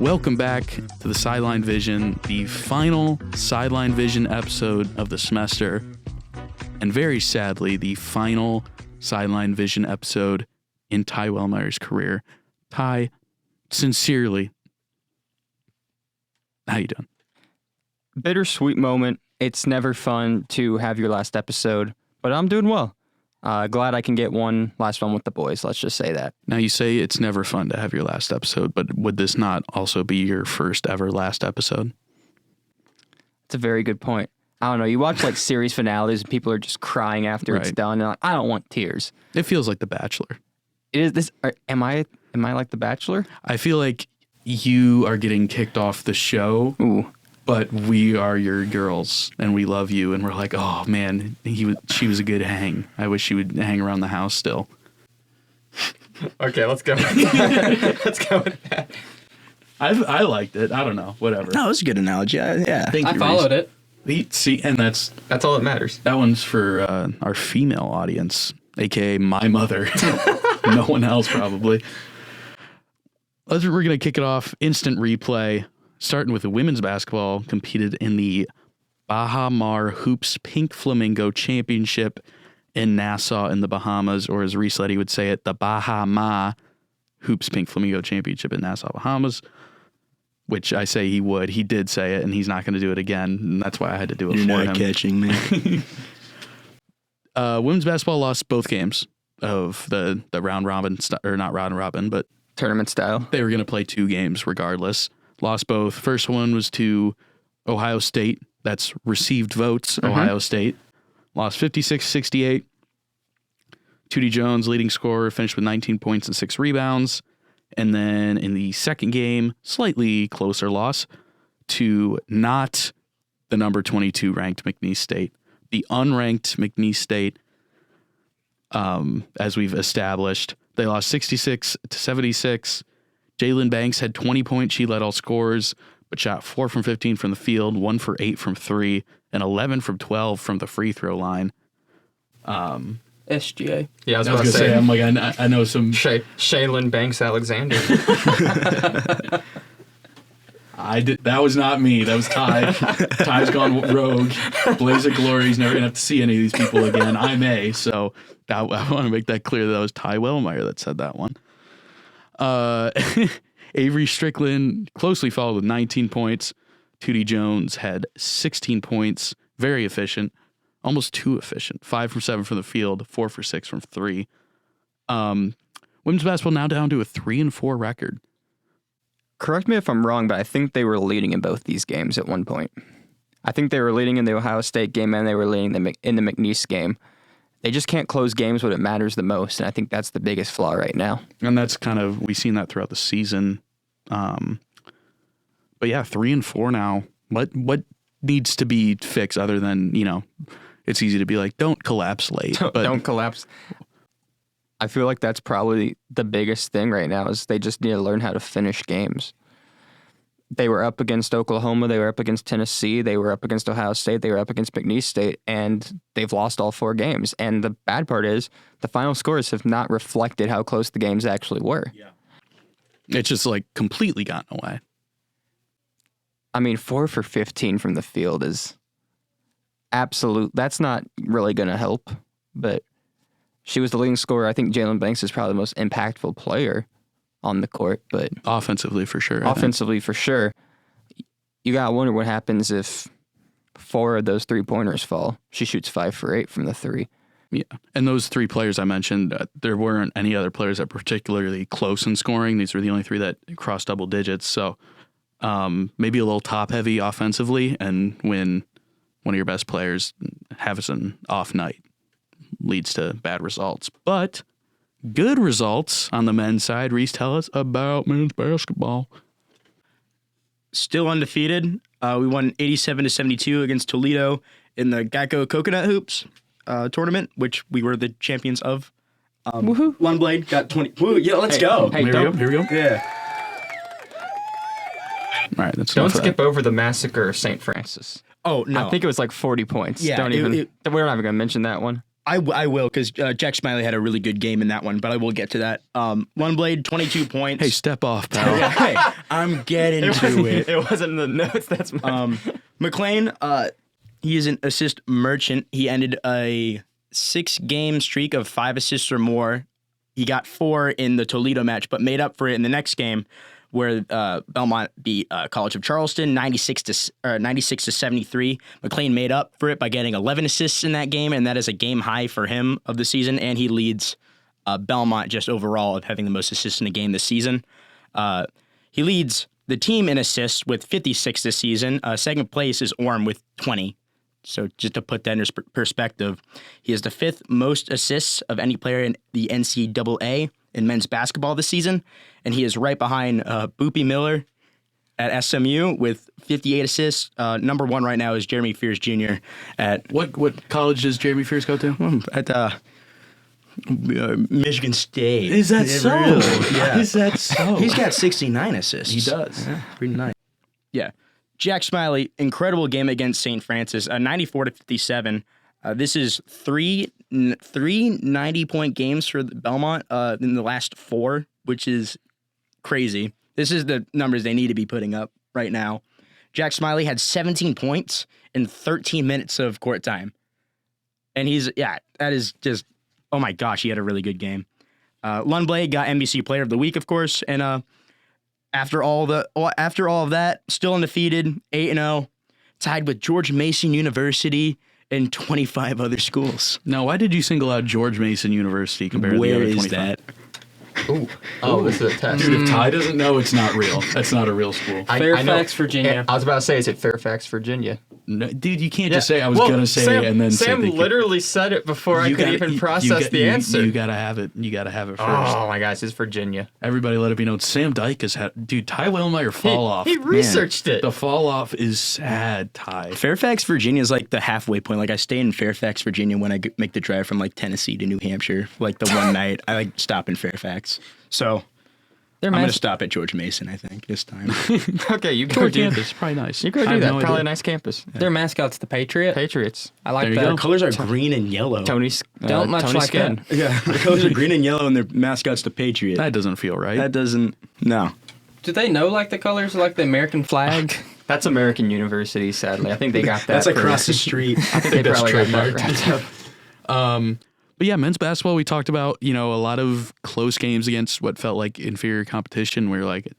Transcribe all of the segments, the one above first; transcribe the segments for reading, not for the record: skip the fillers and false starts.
Welcome back to the Sideline Vision, the final Sideline Vision episode of the semester, and very sadly, the final Sideline Vision episode in Ty Wellemeyer's career. Ty, sincerely, how you doing? Bittersweet moment. It's never fun to have your last episode, but I'm doing well. Glad I can get one last one with the boys. Let's just say that. Now, you say it's never fun to have your last episode, but would this not also be your first ever last episode? It's a very good point. I don't know. You watch like series finales and people are just crying after it's done. And like, I don't want tears. It feels like The Bachelor. It is this. Am I like The Bachelor? I feel like you are getting kicked off the show. Ooh. But we are your girls, and we love you, and we're like, oh man, she was a good hang. I wish she would hang around the house still. Okay, let's go. Let's go with that. I liked it. I don't know, whatever. No, it was a good analogy. Yeah. Thank you, I followed Reece. See, and that's all that matters. That one's for our female audience, aka my mother. No one else probably. We're gonna kick it off. Instant replay. Starting with the women's basketball, competed in the Baha Mar Hoops Pink Flamingo Championship in Nassau in the Bahamas, or as Reece Leddy would say it, the Baha Ma Hoops Pink Flamingo Championship in Nassau, Bahamas, which I say he would. He did say it, and he's not going to do it again, and that's why I had to do it You're for him. not catching me. Women's basketball lost both games of the round robin, or not round robin, but Tournament style. they were going to play two games regardless. Lost both. First one was to Ohio State. That's received votes, Ohio State. Lost 56-68. Tootie Jones, leading scorer, finished with 19 points and 6 rebounds. And then in the second game, slightly closer loss to not the number 22 ranked McNeese State. The unranked McNeese State, as we've established, they lost 66-76. Jalen Banks had 20 points. She led all scorers, but shot 4 from 15 from the field, 1 for 8 from 3, and 11 from 12 from the free throw line. SGA. Yeah, I was I about was to gonna say. I'm like, I know some. Shaylin Banks Alexander. I did. That was not me. That was Ty. Ty's gone rogue. Blaze of glory. He's never gonna have to see any of these people again. I may. So I want to make that clear that was Ty Wellemeyer that said that one. Avery Strickland closely followed with 19 points. Tootie Jones had 16 points. Very efficient. Almost too efficient. 5 from 7 from the field. 4 for 6 from 3. Women's basketball now down to a 3-4 record. Correct me if I'm wrong, but I think they were leading in both these games at one point. I think they were leading in the Ohio State game and they were leading in the McNeese game. They just can't close games when it matters the most, and I think that's the biggest flaw right now. And that's kind of, we've seen that throughout the season. But yeah, 3-4 now. What needs to be fixed other than, it's easy to be like, don't collapse late. But Don't collapse. I feel like that's probably the biggest thing right now is they just need to learn how to finish games. They were up against Oklahoma, they were up against Tennessee, they were up against Ohio State, they were up against McNeese State, and they've lost all 4 games. And the bad part is the final scores have not reflected how close the games actually were. Yeah. It's just like completely gotten away. I mean, 4 for 15 from the field is absolute. That's not really going to help, but she was the leading scorer. I think Jalen Banks is probably the most impactful player on the court, but Offensively, for sure. offensively, for sure. You got to wonder what happens if 4 of those 3-pointers fall. She shoots 5 for 8 from the 3. Yeah. And those 3 players I mentioned, there weren't any other players that were particularly close in scoring. These were the only 3 that crossed double digits. So maybe a little top heavy offensively. And when one of your best players has an off night, leads to bad results. But good results on the men's side. Reece, tell us about men's basketball. Still undefeated. We won 87-72 against Toledo in the Geico Coconut Hoops tournament, which we were the champions of. Woohoo. One Blade got 20. Woo, yeah, let's go. Hey, Here we go. Yeah. All right, that's Don't enough of skip that. over the massacre of St. Francis. Oh, no. I think it was like 40 points. Yeah, We're not even going to mention that one. I will, because Jack Smiley had a really good game in that one, but I will get to that. One blade, 22 points. Hey, step off, pal. Hey, I'm getting to it. It wasn't in the notes. That's my. McLean, he is an assist merchant. He ended a 6-game streak of 5 assists or more. He got 4 in the Toledo match, but made up for it in the next game, where Belmont beat College of Charleston 96 to 73. McLean made up for it by getting 11 assists in that game, and that is a game high for him of the season. And he leads Belmont just overall of having the most assists in a game this season. He leads the team in assists with 56 this season. Second place is Orm with 20. So just to put that in perspective, he has the 5th most assists of any player in the NCAA in men's basketball this season, and he is right behind Boopy Miller at SMU with 58 assists. Number 1 right now is Jeremy Fears Jr. at What college does Jeremy Fears go to? at Michigan State. Is that so? Really? Yeah. Is that so? He's got 69 assists. He does. Yeah, pretty nice. Yeah. Jack Smiley, incredible game against St. Francis, 94 to 57. This is three 90-point games for the Belmont in the last 4, which is crazy. This is the numbers they need to be putting up right now. Jack Smiley had 17 points in 13 minutes of court time. And that is just, oh my gosh, he had a really good game. Lundblade got NBC Player of the Week, of course, and after all of that, still undefeated, 8-0, tied with George Mason University and 25 other schools. Now, why did you single out George Mason University compared to the other 25? Where is that? Oh, this is a test. Dude, if Ty doesn't know, it's not real. That's not a real school. Fairfax, Virginia. I was about to say, is it Fairfax, Virginia? No, dude, you can't just say I was gonna say Sam, and then Sam say literally said it before I could even process the answer. You gotta have it. You gotta have it first. Oh my gosh, it's Virginia. Everybody let it be known. Sam Dicus had, dude, Ty Wellemeyer fall off. He researched it. The fall off is sad, Ty. Fairfax, Virginia is like the halfway point. Like I stay in Fairfax, Virginia when I make the drive from like Tennessee to New Hampshire. Like the one night I like stop in Fairfax. So I'm going to stop at George Mason, I think, this time. Okay, you go do Campus, probably nice. You go I do have that. no Probably idea. a nice campus. Their mascot's the Patriot. Patriots. I like There you that. go. The colors are green and yellow. Tony's Don't much Tony like Skin. that. Yeah, the colors are green and yellow, and their mascot's the Patriot. That doesn't feel right. That doesn't. No. Do they know like the colors of like the American flag? That's American University, sadly. I think they got that. That's for- across the street. I think they That's probably got that right. But yeah, men's basketball, we talked about, a lot of close games against what felt like inferior competition. We were like,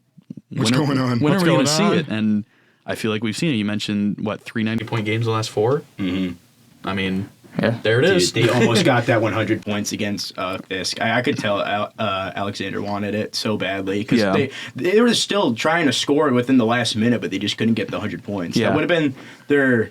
What's going on? When What's are we going going to see on? it? And I feel like we've seen it. You mentioned, 3 90-point games the last 4? Mm-hmm. I mean, Yeah. there it is. They almost got that 100 points against Fisk. I could tell Alexander wanted it so badly because Yeah. they were still trying to score within the last minute, but they just couldn't get the 100 points. Yeah. That would have been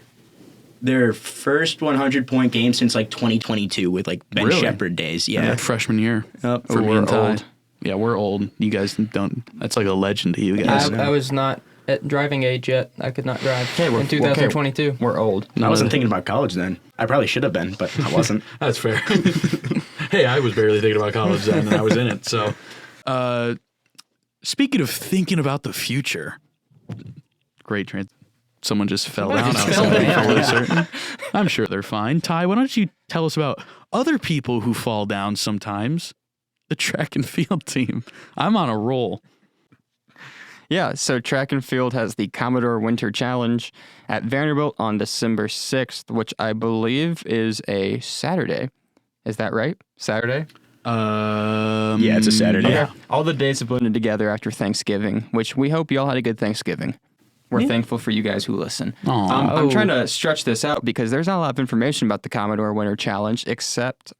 their first 100-point game since like 2022 with like Ben Really? Shepherd days. Yeah, Yeah. freshman year Yep. for me We're and Ty. old. Yeah, we're old. You guys don't. That's like a legend to you guys. I was not at driving age yet. I could not drive Okay, in 2022. We're old. I wasn't thinking about college then. I probably should have been, but I wasn't. That's fair. Hey, I was barely thinking about college then, and I was in it. So, speaking of thinking about the future, great trans. Someone just fell down. I was fell going to be down. fully certain. I'm sure they're fine. Ty, why don't you tell us about other people who fall down sometimes? The track and field team. I'm on a roll. Yeah, so track and field has the Commodore Winter Challenge at Vanderbilt on December 6th, which I believe is a Saturday. Is that right? Saturday? Yeah, it's a Saturday. Yeah. All the days have blended together after Thanksgiving, which we hope you all had a good Thanksgiving. We're thankful for you guys who listen. Aw. I'm trying to stretch this out because there's not a lot of information about the Commodore Winter Challenge, except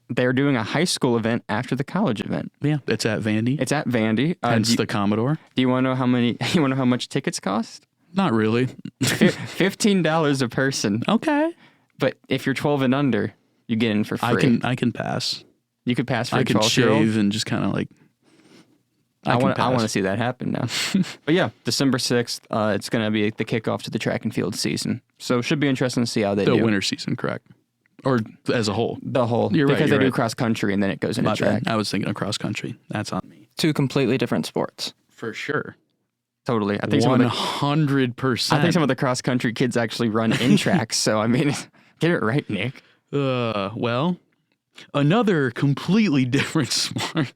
they're doing a high school event after the college event. Yeah, it's at Vandy. It's at Vandy. Hence the Commodore. Do you want to know how many? You want to know how much tickets cost? Not really. $15 a person. Okay. But if you're 12 and under, you get in for free. I can pass. You could pass for I a can 12-year-old. shave and just kind of like. I want pass. to see that happen now. But yeah, December 6th, it's going to be the kickoff to the track and field season. So it should be interesting to see how they The do. winter season, correct? Or as a whole? The whole. You're right, because you're they do right. cross country and then it goes into My track. bad. I was thinking of cross country. That's on me. 2 completely different sports. For sure. Totally. I think some of the 100%. I think some of the cross country kids actually run in tracks. So I mean, get it right, Nick. Well, another completely different sport.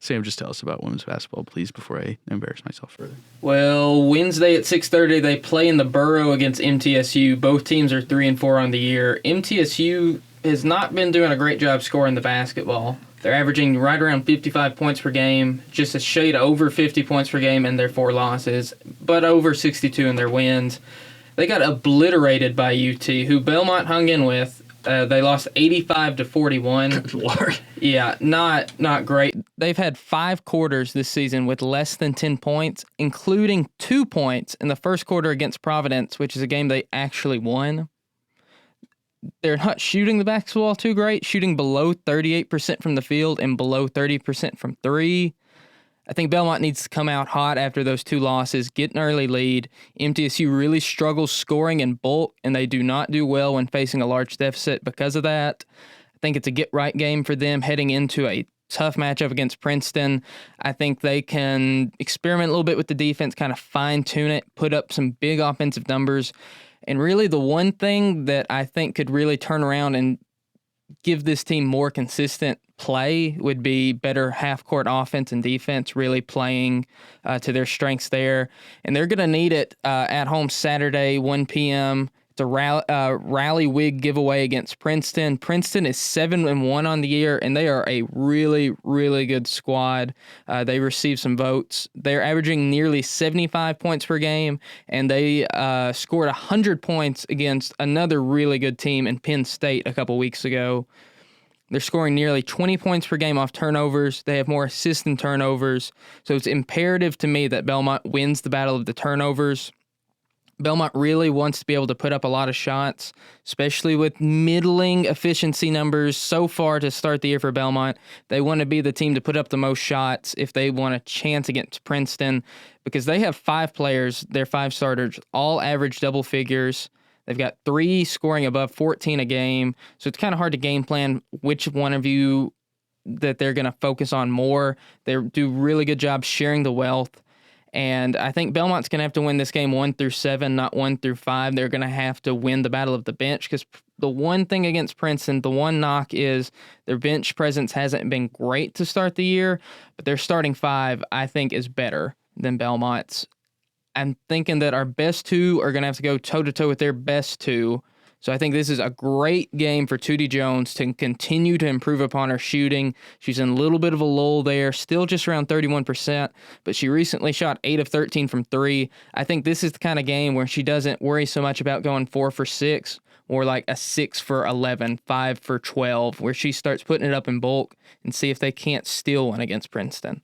Sam, just tell us about women's basketball, please, before I embarrass myself further. Well, Wednesday at 6:30, they play in the Borough against MTSU. Both teams are 3-4 on the year. MTSU has not been doing a great job scoring the basketball. They're averaging right around 55 points per game, just a shade over 50 points per game in their 4 losses, but over 62 in their wins. They got obliterated by UT, who Belmont hung in with. They lost 85-41. Good Lord. Yeah, not great. They've had 5 quarters this season with less than 10 points, including 2 points in the first quarter against Providence, which is a game they actually won. They're not shooting the basketball too great, shooting below 38% from the field and below 30% from 3. I think Belmont needs to come out hot after those 2 losses, get an early lead. MTSU really struggles scoring in bulk, and they do not do well when facing a large deficit because of that. I think it's a get-right game for them heading into a tough matchup against Princeton. I think they can experiment a little bit with the defense, kind of fine-tune it, put up some big offensive numbers. And really the one thing that I think could really turn around and give this team more consistent play would be better half-court offense and defense, really playing to their strengths there. And they're going to need it at home Saturday, 1 p.m. It's a rally wig giveaway against Princeton. Princeton is 7-1 on the year, and they are a really, really good squad. They received some votes. They're averaging nearly 75 points per game, and they scored 100 points against another really good team in Penn State a couple weeks ago. They're scoring nearly 20 points per game off turnovers. They have more assists than turnovers. So it's imperative to me that Belmont wins the battle of the turnovers. Belmont really wants to be able to put up a lot of shots, especially with middling efficiency numbers so far to start the year for Belmont. They want to be the team to put up the most shots if they want a chance against Princeton, because they have 5 players, their 5 starters, all average double figures. They've got 3 scoring above 14 a game, so it's kind of hard to game plan which one of you that they're going to focus on more. They do a really good job sharing the wealth. And I think Belmont's going to have to win this game 1-7, not 1-5. They're going to have to win the battle of the bench, because the one thing against Princeton, the one knock is their bench presence hasn't been great to start the year, but their starting 5, I think, is better than Belmont's. I'm thinking that our best 2 are going to have to go toe-to-toe with their best 2. So I think this is a great game for Tootie Jones to continue to improve upon her shooting. She's in a little bit of a lull there, still just around 31%, but she recently shot 8 of 13 from 3. I think this is the kind of game where she doesn't worry so much about going 4 for 6 or like a 6 for 11, 5 for 12, where she starts putting it up in bulk and see if they can't steal one against Princeton.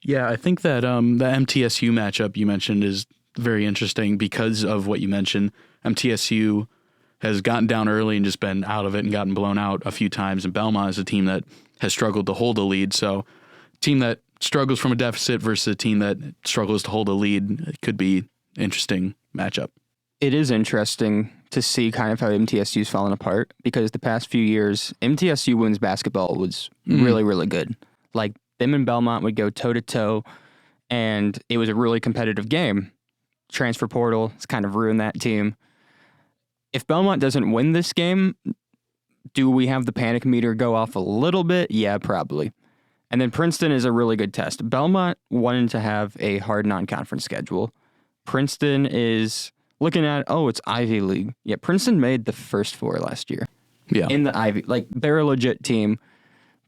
Yeah, I think that the MTSU matchup you mentioned is very interesting because of what you mentioned. MTSU has gotten down early and just been out of it and gotten blown out a few times. And Belmont is a team that has struggled to hold a lead. So a team that struggles from a deficit versus a team that struggles to hold a lead, it could be an interesting matchup. It is interesting to see kind of how MTSU's fallen apart, because the past few years, MTSU women's basketball was really, really good. Like, them and Belmont would go toe-to-toe, and it was a really competitive game. Transfer portal has kind of ruined that team. If Belmont doesn't win this game, do we have the panic meter go off a little bit? Yeah, probably. And then Princeton is a really good test. Belmont wanted to have a hard non-conference schedule. Princeton is looking at, it's Ivy League. Yeah, Princeton made the first 4 last year. Yeah. In the Ivy. Like, they're a legit team.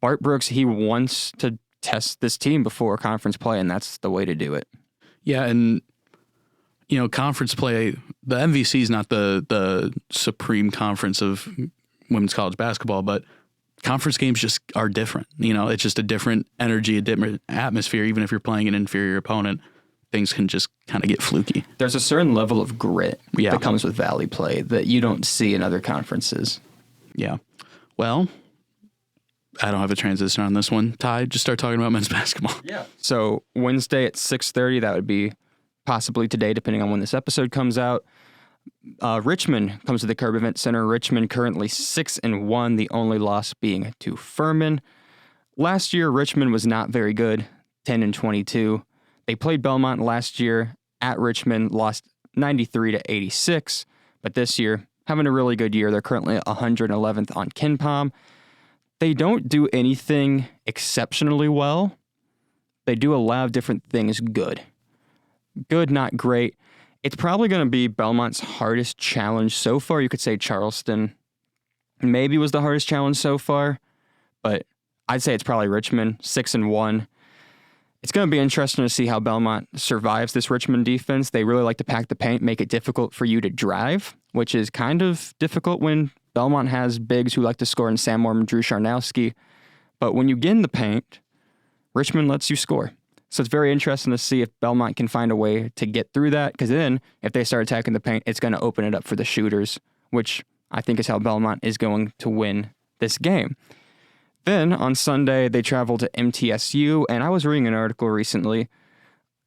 Bart Brooks, he wants to test this team before conference play, and that's the way to do it. Yeah, and conference play, the MVC is not the supreme conference of women's college basketball, but conference games just are different. It's just a different energy, a different atmosphere. Even if you're playing an inferior opponent, things can just kind of get fluky. There's a certain level of grit that comes with Valley play that you don't see in other conferences. Yeah. Well, I don't have a transition on this one. Ty, just start talking about men's basketball. Yeah. So Wednesday at 6:30, that would be possibly today, depending on when this episode comes out. Richmond comes to the Curb Event Center. Richmond currently 6-1, the only loss being to Furman. Last year, Richmond was not very good, 10-22. They played Belmont last year at Richmond, lost 93-86. But this year, having a really good year. They're currently 111th on KenPom. They don't do anything exceptionally well. They do a lot of different things good. Good, not great. It's probably going to be Belmont's hardest challenge so far. You could say Charleston maybe was the hardest challenge so far, but I'd say it's probably Richmond, 6-1. It's going to be interesting to see how Belmont survives this Richmond defense. They really like to pack the paint, make it difficult for you to drive, which is kind of difficult when Belmont has bigs who like to score in Sam Moore and Drew Charnowski. But when you get in the paint, Richmond lets you score. So it's very interesting to see if Belmont can find a way to get through that, because then if they start attacking the paint, it's going to open it up for the shooters, which I think is how Belmont is going to win this game. Then on Sunday, they travel to MTSU, and I was reading an article recently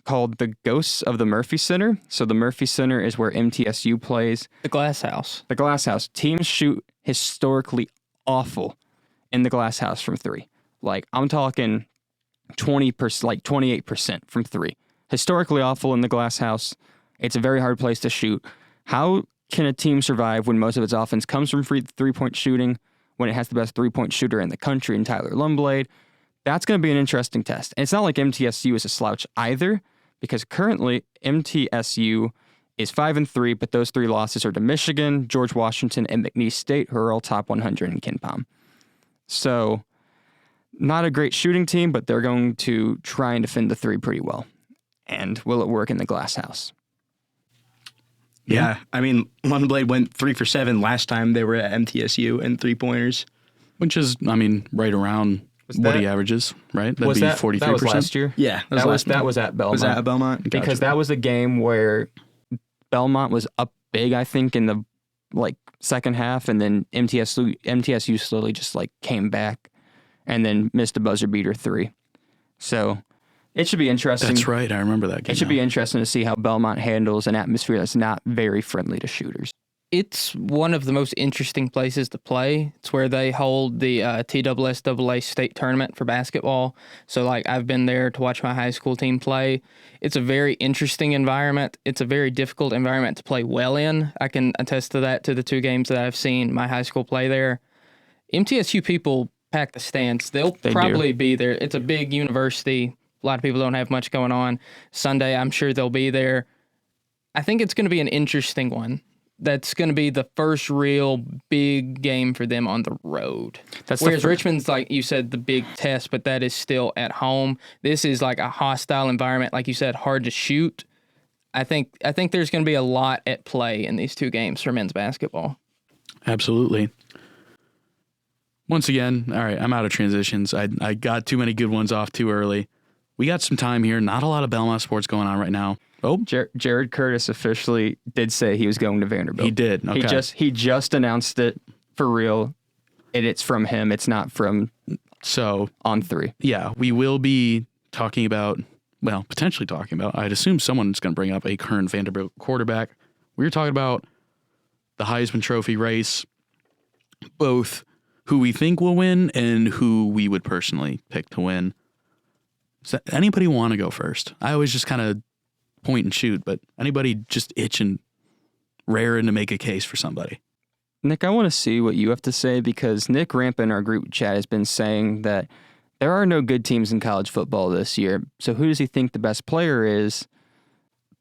called The Ghosts of the Murphy Center. So the Murphy Center is where MTSU plays. The Glass House. The Glass House. Teams shoot historically awful in the Glass House from three. Like, I'm talking 20%, like 28% from three. Historically awful in the Glass House. It's a very hard place to shoot. How can a team survive when most of its offense comes from three-point shooting, when it has the best three-point shooter in the country in Tyler Lumblade? That's going to be an interesting test. And it's not like MTSU is a slouch either, because currently MTSU is 5-3, but those three losses are to Michigan, George Washington, and McNeese State, who are all top 100 in KenPom. So not a great shooting team, but they're going to try and defend the three pretty well. And will it work in the Glass House? Yeah, I mean, Lumblade went 3 for 7 last time they were at MTSU and 3-pointers. Which is, I mean, right around what he averages, right? That'd be 43%. That was last year? Yeah, That was at Belmont. Was that at Belmont? Because Gotcha. that was a game where Belmont was up big, I think, in the second half, and then MTSU slowly just came back and then missed a buzzer beater 3. So it should be interesting. That's right. I remember that game. It should be interesting to see how Belmont handles an atmosphere that's not very friendly to shooters. It's one of the most interesting places to play. It's where they hold the TSSAA state tournament for basketball. So, I've been there to watch my high school team play. It's a very interesting environment. It's a very difficult environment to play well in. I can attest to that to the 2 games that I've seen my high school play there. MTSU people pack the stands. They probably be there. It's a big university. A lot of people don't have much going on. Sunday, I'm sure they'll be there. I think it's going to be an interesting one. That's going to be the first real big game for them on the road. Whereas Richmond's, like you said, the big test, but that is still at home. This is like a hostile environment, like you said, hard to shoot. I think there's going to be a lot at play in these 2 games for men's basketball. Absolutely. Once again, all right, I'm out of transitions. I got too many good ones off too early. We got some time here. Not a lot of Belmont sports going on right now. Oh, Jared Curtis officially did say he was going to Vanderbilt. He did. Okay. He just announced it for real, and it's from him. It's not from On 3. Yeah, we will be talking about, potentially talking about, I'd assume someone's going to bring up a current Vanderbilt quarterback. We were talking about the Heisman Trophy race, both who we think will win and who we would personally pick to win. Does anybody want to go first? I always just kind of point and shoot, but anybody just itching, raring to make a case for somebody? Nick, I want to see what you have to say, because Nick Rampe in our group chat has been saying that there are no good teams in college football this year. So who does he think the best player is?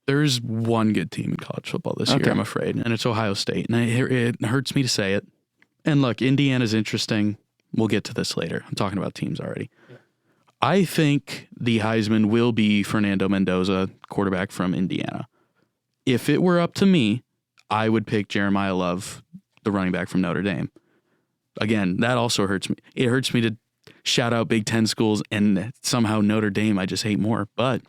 There's one good team in college football this year, I'm afraid, and it's Ohio State. And it hurts me to say it. And look, Indiana's interesting. We'll get to this later. I'm talking about teams already. Yeah. I think the Heisman will be Fernando Mendoza, quarterback from Indiana. If it were up to me, I would pick Jeremiah Love, the running back from Notre Dame. Again, that also hurts me. It hurts me to shout out Big Ten schools and somehow Notre Dame I just hate more. But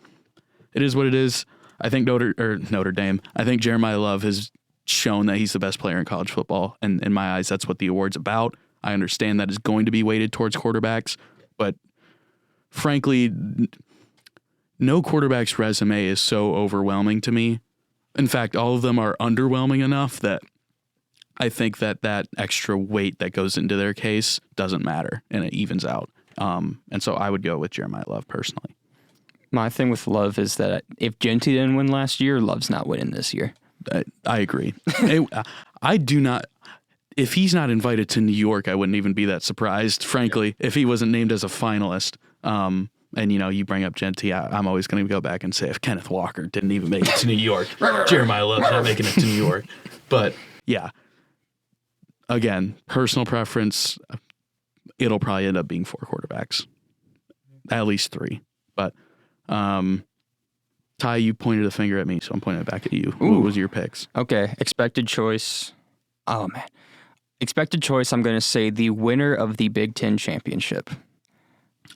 it is what it is. I think Notre Dame. I think Jeremiah Love has shown that he's the best player in college football. And in my eyes, that's what the award's about. I understand that is going to be weighted towards quarterbacks, but frankly, no quarterback's resume is so overwhelming to me. In fact, all of them are underwhelming enough that I think that extra weight that goes into their case doesn't matter and it evens out. And so I would go with Jeremiah Love personally. My thing with Love is that if Genty didn't win last year, Love's not winning this year. I agree. I do not. If he's not invited to New York, I wouldn't even be that surprised, frankly, if he wasn't named as a finalist. And, you bring up Genty, I'm always going to go back and say if Kenneth Walker didn't even make it to New York, Jeremiah Love's not making it to New York. But, yeah, again, personal preference, it'll probably end up being 4 quarterbacks, at least 3. But, Ty, you pointed a finger at me, so I'm pointing it back at you. Ooh. What was your picks? Okay, expected choice. Oh, man. Expected choice, I'm going to say the winner of the Big Ten championship.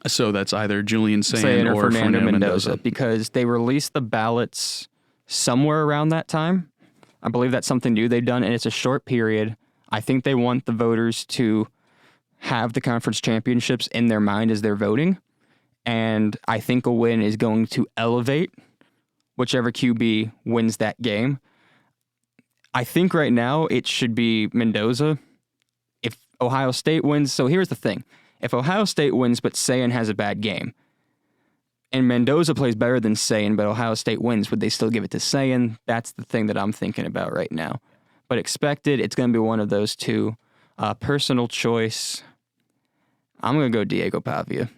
So that's either Julian Sayin or Fernando Mendoza. Because they released the ballots somewhere around that time. I believe that's something new they've done, and it's a short period. I think they want the voters to have the conference championships in their mind as they're voting, and I think a win is going to elevate whichever QB wins that game. I think right now it should be Mendoza. If Ohio State wins, so here's the thing. If Ohio State wins but Sayin has a bad game, and Mendoza plays better than Sayin but Ohio State wins, would they still give it to Sayin? That's the thing that I'm thinking about right now. But expected, it's going to be one of those two. Personal choice, I'm going to go Diego Pavia.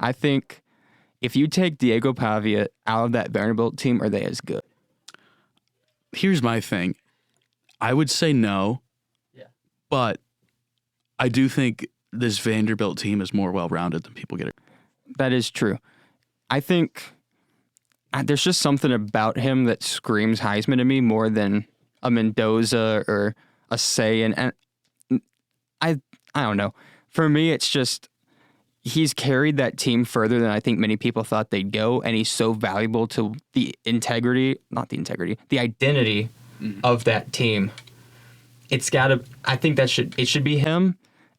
I think if you take Diego Pavia out of that Vanderbilt team, are they as good? Here's my thing. I would say no, but I do think this Vanderbilt team is more well-rounded than people get it. That is true. I think there's just something about him that screams Heisman to me more than a Mendoza or a Sayin. And I don't know. For me, it's just he's carried that team further than I think many people thought they'd go, and he's so valuable to the identity of that team. It's got to. I think it should be him.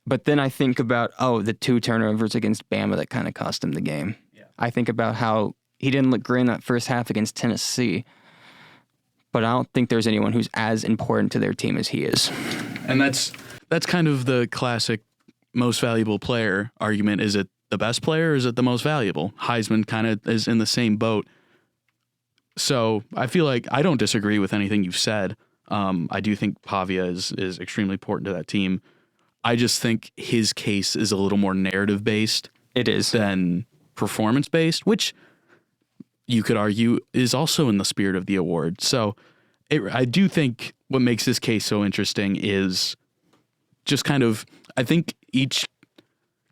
But then I think about, the 2 turnovers against Bama that kind of cost him the game. Yeah. I think about how he didn't look great in that first half against Tennessee. But I don't think there's anyone who's as important to their team as he is. And that's kind of the classic most valuable player argument. Is it the best player or is it the most valuable? Heisman kind of is in the same boat. So I feel like I don't disagree with anything you've said. I do think Pavia is extremely important to that team. I just think his case is a little more narrative-based. It is. Than performance-based, which you could argue is also in the spirit of the award. So I do think what makes this case so interesting is just kind of, I think each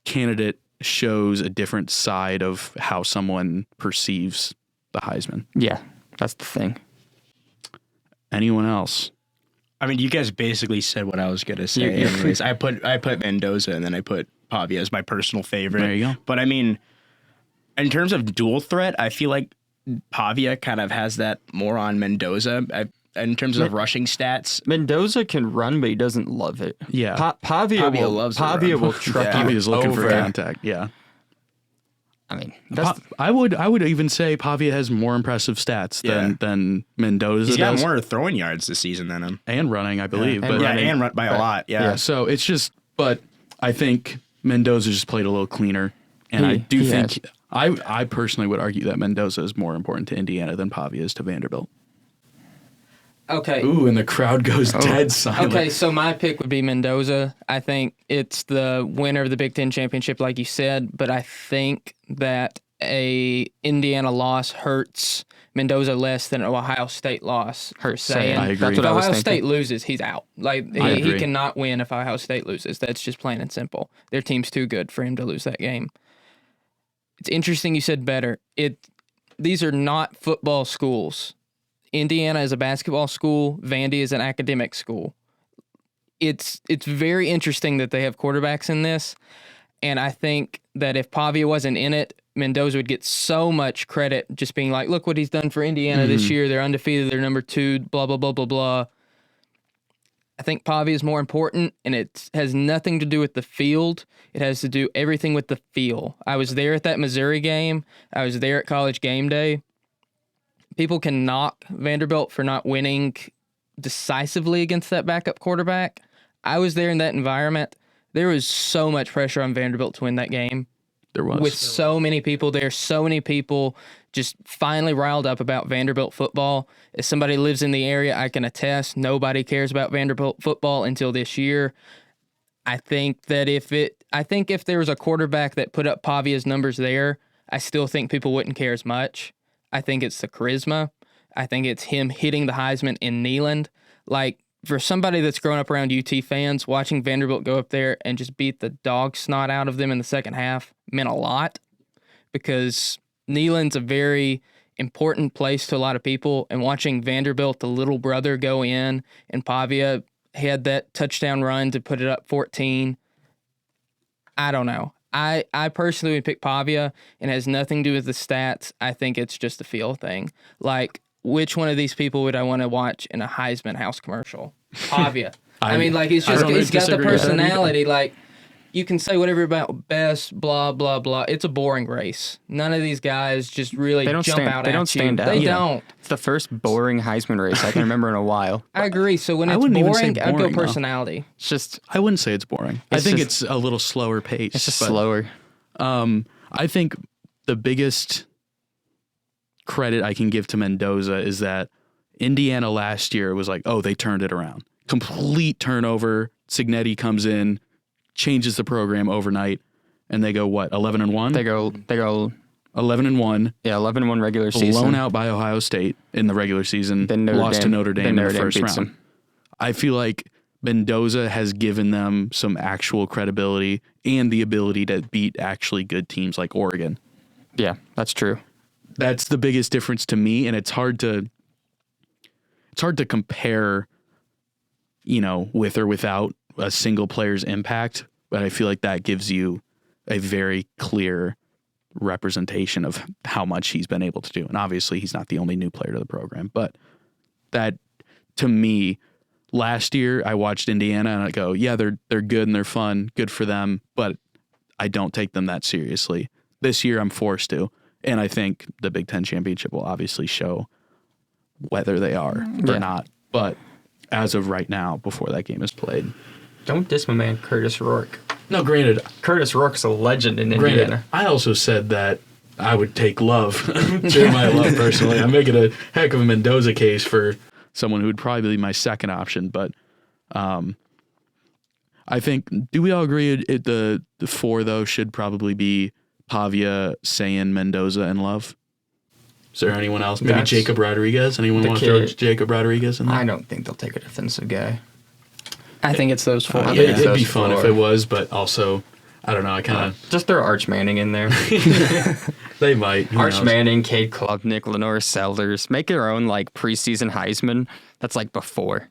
candidate shows a different side of how someone perceives the Heisman. Yeah, that's the thing. Anyone else? I mean, you guys basically said what I was going to say. Anyways, I put Mendoza and then I put Pavia as my personal favorite. There you go. But I mean, in terms of dual threat, I feel like Pavia kind of has that more on Mendoza. In terms of rushing stats, Mendoza can run, but he doesn't love it. Yeah. Pavia will truck you Pavia's looking over. for contact. Yeah. I mean, I would even say Pavia has more impressive stats than Mendoza he's got does. more throwing yards this season than him. And running, I believe. And but running. And run by a lot. Yeah. So it's just, but I think Mendoza just played a little cleaner. And I do think, I personally would argue that Mendoza is more important to Indiana than Pavia is to Vanderbilt. Okay. Ooh, and the crowd goes dead silent. Okay, so my pick would be Mendoza. I think it's the winner of the Big Ten championship, like you said, but I think that a Indiana loss hurts Mendoza less than an Ohio State loss. Hurts Saying, I agree. That's what if I was Ohio thinking. State loses, he's out. Like I he agree. cannot win if Ohio State loses. That's just plain and simple. Their team's too good for him to lose that game. It's interesting you said better. These are not football schools. Indiana is a basketball school. Vandy is an academic school. It's very interesting that they have quarterbacks in this, and I think that if Pavia wasn't in it, Mendoza would get so much credit just being like, look what he's done for Indiana this year. They're undefeated. They're number 2, blah, blah, blah, blah, blah. I think Pavia is more important, and it has nothing to do with the field. It has to do everything with the feel. I was there at that Missouri game. I was there at College Game Day. People can knock Vanderbilt for not winning decisively against that backup quarterback. I was there in that environment. There was so much pressure on Vanderbilt to win that game. There was. With so many people there, so many people just finally riled up about Vanderbilt football. As somebody who lives in the area, I can attest nobody cares about Vanderbilt football until this year. I think that if there was a quarterback that put up Pavia's numbers there, I still think people wouldn't care as much. I think it's the charisma. I think it's him hitting the Heisman in Neyland. Like, for somebody that's grown up around UT fans, watching Vanderbilt go up there and just beat the dog snot out of them in the second half meant a lot, because Neyland's a very important place to a lot of people, and watching Vanderbilt, the little brother, go in, and Pavia had that touchdown run to put it up 14. I don't know. I personally would pick Pavia, and it has nothing to do with the stats. I think it's just a feel thing. Like, which one of these people would I want to watch in a Heisman House commercial? Pavia. I mean, like, he's got the personality. Like, you can say whatever about best, blah, blah, blah. It's a boring race. None of these guys just really jump out at you. They don't stand out. They don't. It's the first boring Heisman race I can remember in a while. I agree. So when it's boring, I'd go personality. It's just... I wouldn't say it's boring. I think it's a little slower pace. It's just slower. I think the biggest credit I can give to Mendoza is that Indiana last year was like, oh, they turned it around. Complete turnover. Cignetti comes in, changes the program overnight, and they go, what, 11-1? They go 11-1. Yeah, 11-1 regular season. Blown out by Ohio State in the regular season. Then lost to Notre Dame in the first round. Them. I feel like Mendoza has given them some actual credibility and the ability to beat actually good teams like Oregon. Yeah, that's true. That's the biggest difference to me, and it's hard to compare, with or without a single player's impact, but I feel like that gives you a very clear representation of how much he's been able to do. And obviously he's not the only new player to the program, but that, to me, last year I watched Indiana and I go, yeah, they're good and they're fun, good for them, but I don't take them that seriously. This year I'm forced to, and I think the Big Ten championship will obviously show whether they are or not. But as of right now, before that game is played, don't diss my man Curtis Rourke. No, granted, Curtis Rourke's a legend in Indiana. I also said that I would take Love, Jeremiah Love personally. I'm making a heck of a Mendoza case for someone who would probably be my second option, but I think, do we all agree the four, though, should probably be Pavia, Sayin, Mendoza, and Love? Is there anyone else? Maybe Jacob Rodriguez? Anyone want to throw Jacob Rodriguez in there? I don't think they'll take a defensive guy. I think it's those four. It'd be fun if it was, but also, I don't know. I kind of just throw Arch Manning in there. They might. Arch Manning, Cade Klubnik, Lenore Sellers. Make your own preseason Heisman. That's before.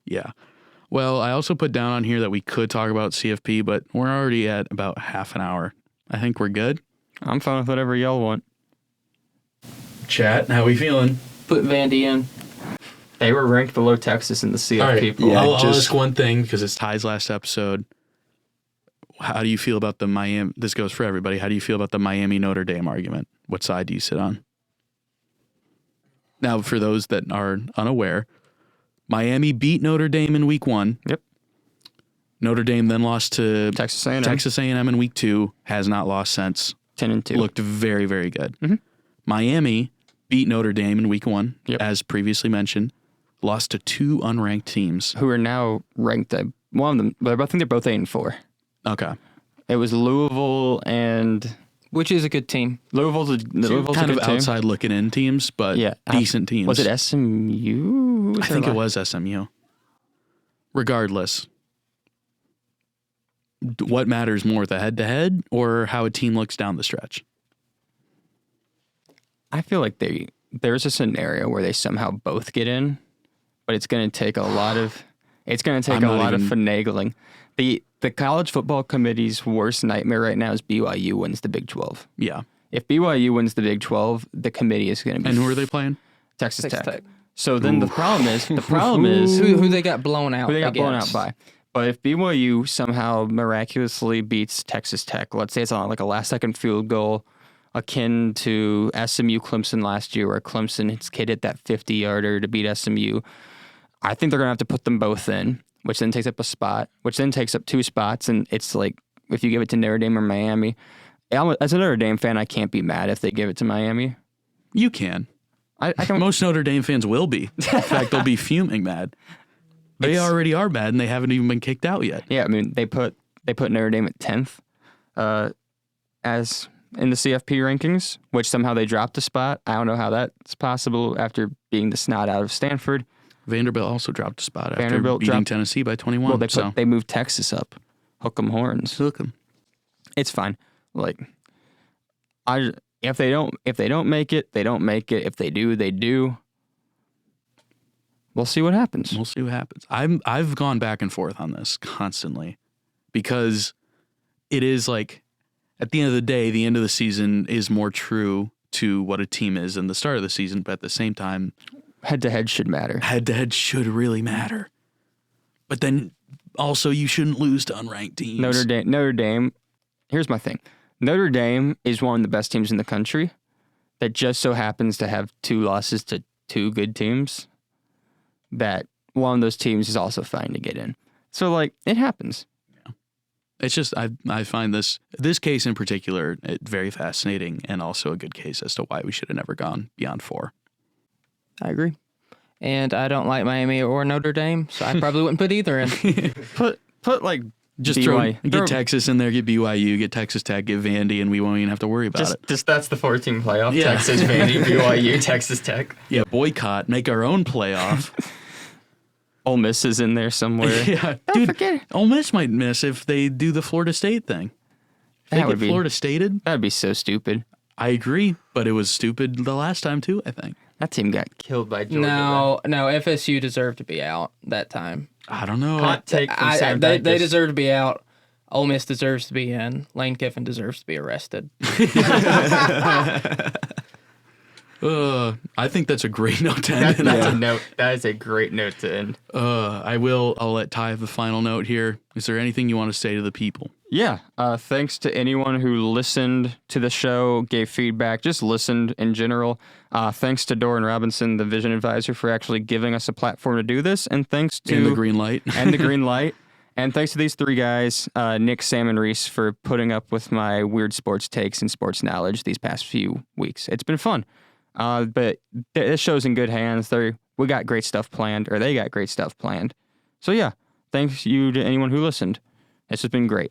Yeah. Well, I also put down on here that we could talk about CFP, but we're already at about half an hour. I think we're good. I'm fine with whatever y'all want. Chat, how we feeling? Put Vandy in. They were ranked below Texas in the CFP poll. Yeah, I'll ask one thing because it's Ty's last episode. How do you feel about the Miami? This goes for everybody. How do you feel about the Miami Notre Dame argument? What side do you sit on? Now, for those that are unaware, Miami beat Notre Dame in week 1. Yep. Notre Dame then lost to Texas A&M. Texas A&M in week 2. Has not lost since. 10-2. Looked very, very good. Mm-hmm. Miami beat Notre Dame in week 1, yep, as previously mentioned. Lost to 2 unranked teams who are now ranked. One of them, but I think they're both 8-4. Okay. It was Louisville and, which is a good team. Louisville's kind a of good outside team. Looking in teams, but decent teams. Was it SMU? I think it was SMU. Regardless, what matters more, the head-to-head or how a team looks down the stretch? I feel like there's a scenario where they somehow both get in, but it's going to take a lot of finagling. The college football committee's worst nightmare right now is BYU wins the Big 12. Yeah. If BYU wins the Big 12, the committee is going to be. And who are they playing? Texas Tech. So then the problem is who they got blown out. Who they got blown out by. But if BYU somehow miraculously beats Texas Tech, let's say it's on a last-second field goal, akin to SMU Clemson last year, where Clemson hit that 50-yarder to beat SMU, I think they're going to have to put them both in, which then takes up a spot, which then takes up 2 spots. And it's if you give it to Notre Dame or Miami, as a Notre Dame fan, I can't be mad if they give it to Miami. You can. I can. Most Notre Dame fans will be. In fact, they'll be fuming mad. They already are mad, and they haven't even been kicked out yet. Yeah, I mean they put Notre Dame at 10th, as in the CFP rankings, which somehow they dropped a spot. I don't know how that's possible after being the snot out of Stanford. Vanderbilt also dropped a spot after beating Tennessee by 21. Well, they moved Texas up. Hook 'em horns. Hook 'em. It's fine. Like, if they don't make it, they don't make it. If they do, they do. We'll see what happens. We'll see what happens. I've gone back and forth on this constantly because it is like at the end of the day, the end of the season is more true to what a team is than the start of the season. But at the same time, head to head should matter. Head to head should really matter. But then also you shouldn't lose to unranked teams. Notre Dame. Here's my thing. Notre Dame is one of the best teams in the country that just so happens to have 2 losses to 2 good teams. That one of those teams is also fine to get in. So, like, it happens. Yeah. It's just, I find this case in particular very fascinating and also a good case as to why we should have never gone beyond 4. I agree. And I don't like Miami or Notre Dame, so I probably wouldn't put either in. Put like, just get Texas in there, get BYU, get Texas Tech, get Vandy, and we won't even have to worry about it. Just that's the 4-team playoff. Yeah. Texas, Vandy, BYU, Texas Tech. Yeah, boycott, make our own playoff. Ole Miss is in there somewhere. Yeah, dude, Ole Miss might miss if they do the Florida State thing. That would be Florida Stated. That'd be so stupid. I agree, but it was stupid the last time too, I think. That team got killed by Georgia. No, FSU deserved to be out that time. I don't know. Hot take from Sam Dicus. They deserve to be out. Ole Miss deserves to be in. Lane Kiffin deserves to be arrested. I think that's a great note to end. That's a note. That is a great note to end. I'll let Ty have the final note here. Is there anything you want to say to the people? Yeah. Thanks to anyone who listened to the show, gave feedback, just listened in general. Thanks to Doran Robinson, the vision advisor, for actually giving us a platform to do this. And thanks to... And the green light. And the green light. And thanks to these 3 guys, Nick, Sam, and Reece, for putting up with my weird sports takes and sports knowledge these past few weeks. It's been fun. But this show's in good hands. We got great stuff planned, or they got great stuff planned. So yeah, thanks you to anyone who listened. This has been great.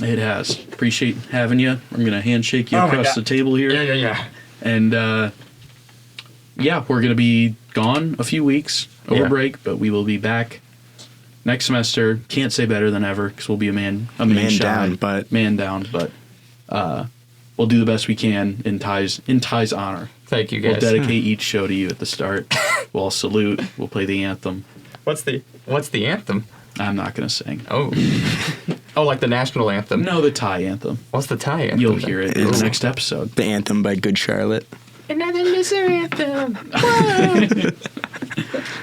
It has. Appreciate having you. I'm going to handshake you across the table here. Yeah. And we're going to be gone a few weeks over break, but we will be back next semester. Can't say better than ever because we'll be a man down, but we'll do the best we can in Ty's honor. Thank you, guys. We'll dedicate each show to you at the start. We'll salute. We'll play the anthem. What's the anthem? I'm not going to sing. Oh, like the national anthem? No, the Ty anthem. What's the Ty anthem? You'll hear it in the next episode. The anthem by Good Charlotte. Another misery anthem.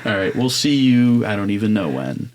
All right, we'll see you. I don't even know when.